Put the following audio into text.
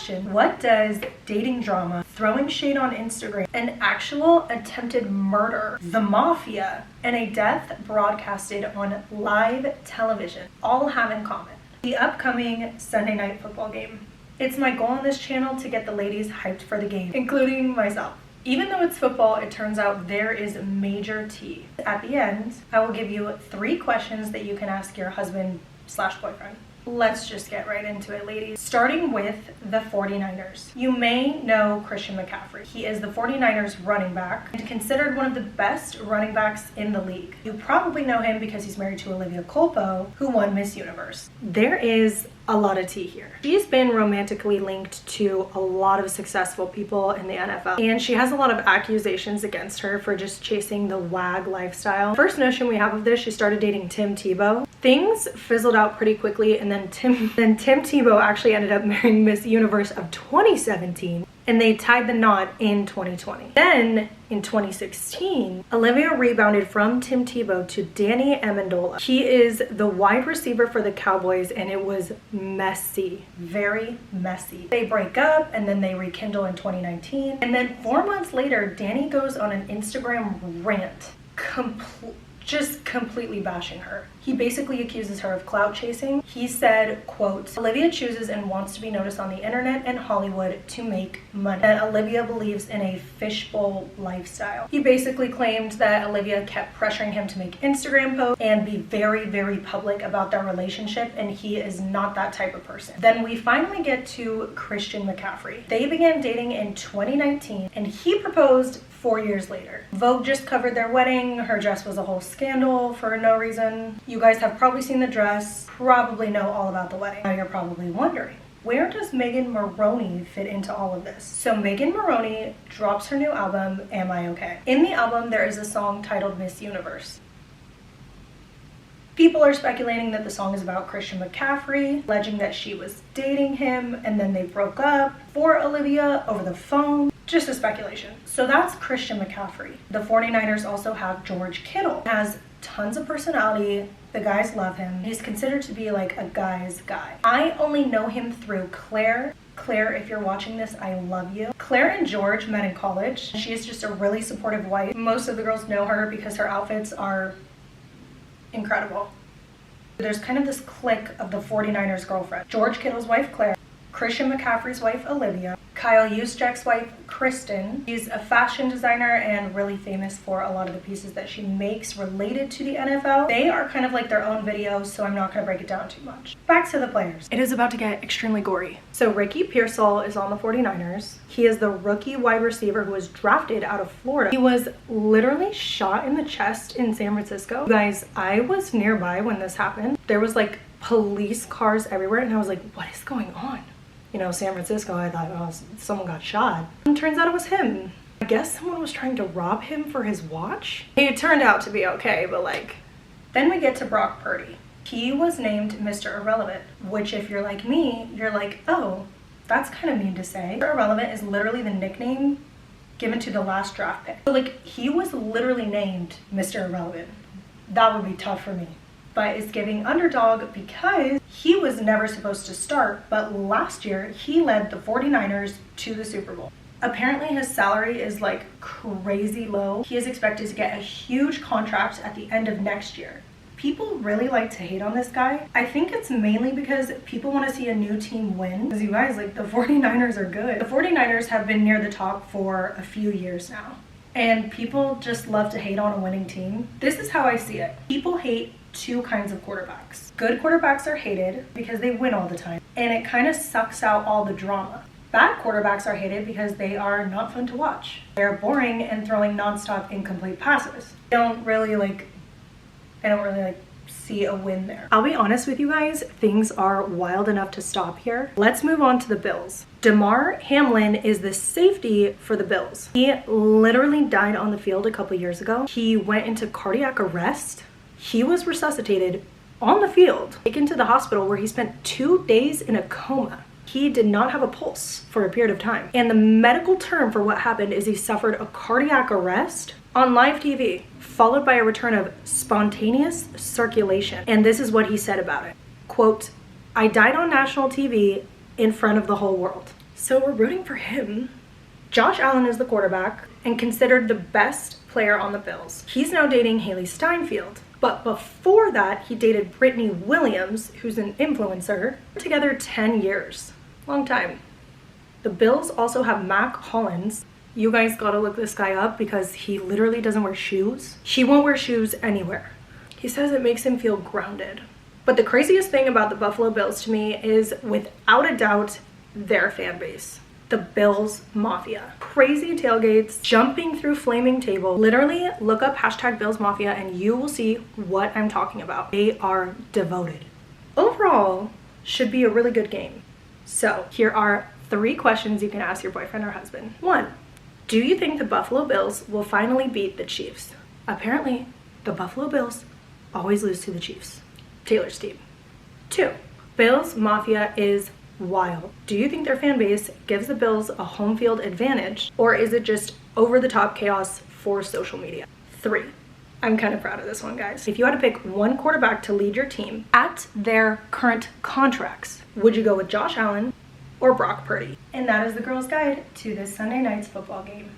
question: what does dating drama, throwing shade on Instagram, an actual attempted murder, the mafia, and a death broadcasted on live television all have in common? The upcoming Sunday night football game. It's my goal on this channel to get the ladies hyped for the game, including myself. Even though it's football, it turns out there is major tea. At the end, I will give you 3 questions that you can ask your husband/boyfriend. Let's just get right into it, ladies. Starting with the 49ers. You may know Christian McCaffrey. He is the 49ers running back and considered one of the best running backs in the league. You probably know him because he's married to Olivia Culpo, who won Miss Universe. There is a lot of tea here. She's been romantically linked to a lot of successful people in the NFL, and she has a lot of accusations against her for just chasing the wag lifestyle. First notion we have of this, she started dating Tim Tebow. Things fizzled out pretty quickly, and then Tim Tebow actually ended up marrying Miss Universe of 2017, and they tied the knot in 2020. Then in 2016, Olivia rebounded from Tim Tebow to Danny Amendola. He is the wide receiver for the Cowboys, and it was messy, very messy. They break up and then they rekindle in 2019. And then 4 months later, Danny goes on an Instagram rant, just completely bashing her. He basically accuses her of clout chasing. He said, quote, "Olivia chooses and wants to be noticed on the internet and Hollywood to make money. And Olivia believes in a fishbowl lifestyle." He basically claimed that Olivia kept pressuring him to make Instagram posts and be very, very public about their relationship, and he is not that type of person. Then we finally get to Christian McCaffrey. They began dating in 2019, and he proposed 4 years later. Vogue just covered their wedding. Her dress was a whole scandal for no reason. You guys have probably seen the dress, probably know all about the wedding. Now you're probably wondering, where does Megan Moroney fit into all of this? So Megan Moroney drops her new album, Am I Okay? In the album, there is a song titled Miss Universe. People are speculating that the song is about Christian McCaffrey, alleging that she was dating him and then they broke up for Olivia over the phone. Just a speculation. So that's Christian McCaffrey. The 49ers also have George Kittle. He has tons of personality. The guys love him. He's considered to be like a guy's guy. I only know him through Claire. Claire, if you're watching this, I love you. Claire and George met in college. She is just a really supportive wife. Most of the girls know her because her outfits are incredible. There's kind of this clique of the 49ers girlfriend. George Kittle's wife, Claire. Christian McCaffrey's wife, Olivia. Kyle Juszczyk's wife, Kristen. She's a fashion designer and really famous for a lot of the pieces that she makes related to the NFL. They are kind of like their own videos, so I'm not going to break it down too much. Back to the players. It is about to get extremely gory. So Ricky Pearsall is on the 49ers. He is the rookie wide receiver who was drafted out of Florida. He was literally shot in the chest in San Francisco. You guys, I was nearby when this happened. There was like police cars everywhere, and I was like, what is going on? You know, San Francisco, I thought, oh, someone got shot. And turns out it was him. I guess someone was trying to rob him for his watch. It turned out to be okay, but like, then we get to Brock Purdy. He was named Mr. Irrelevant, which if you're like me, you're like, oh, that's kind of mean to say. Mr. Irrelevant is literally the nickname given to the last draft pick. So like, he was literally named Mr. Irrelevant. That would be tough for me. But it's giving underdog because he was never supposed to start, but last year he led the 49ers to the Super Bowl. Apparently his salary is like crazy low. He is expected to get a huge contract at the end of next year. People really like to hate on this guy. I think it's mainly because people want to see a new team win. Because you guys, like, the 49ers are good. The 49ers have been near the top for a few years now. And people just love to hate on a winning team. This is how I see it. People hate 2 kinds of quarterbacks. Good quarterbacks are hated because they win all the time, and it kind of sucks out all the drama. Bad quarterbacks are hated because they are not fun to watch. They're boring and throwing nonstop incomplete passes. I don't really see a win there. I'll be honest with you guys, things are wild enough to stop here. Let's move on to the Bills. Damar Hamlin is the safety for the Bills. He literally died on the field a couple years ago. He went into cardiac arrest. He was resuscitated on the field, taken to the hospital where he spent 2 days in a coma. He did not have a pulse for a period of time. And the medical term for what happened is he suffered a cardiac arrest on live TV, followed by a return of spontaneous circulation. And this is what he said about it. Quote, "I died on national TV in front of the whole world." So we're rooting for him. Josh Allen is the quarterback and considered the best player on the Bills. He's now dating Haley Steinfeld. But before that, he dated Brittany Williams, who's an influencer, together 10 years. Long time. The Bills also have Mac Hollins. You guys gotta look this guy up because he literally doesn't wear shoes. He won't wear shoes anywhere. He says it makes him feel grounded. But the craziest thing about the Buffalo Bills to me is, without a doubt, their fan base. The Bills Mafia. Crazy tailgates, jumping through flaming tables. Literally, look up hashtag Bills Mafia and you will see what I'm talking about. They are devoted. Overall, should be a really good game. So here are 3 questions you can ask your boyfriend or husband. 1, do you think the Buffalo Bills will finally beat the Chiefs? Apparently, the Buffalo Bills always lose to the Chiefs. Taylor's team. 2, Bills Mafia is wild. Do you think their fan base gives the Bills a home field advantage, or is it just over-the-top chaos for social media? 3, I'm kind of proud of this one, guys. If you had to pick one quarterback to lead your team at their current contracts, would you go with Josh Allen or Brock Purdy? And that is the girls' guide to this Sunday night's football game.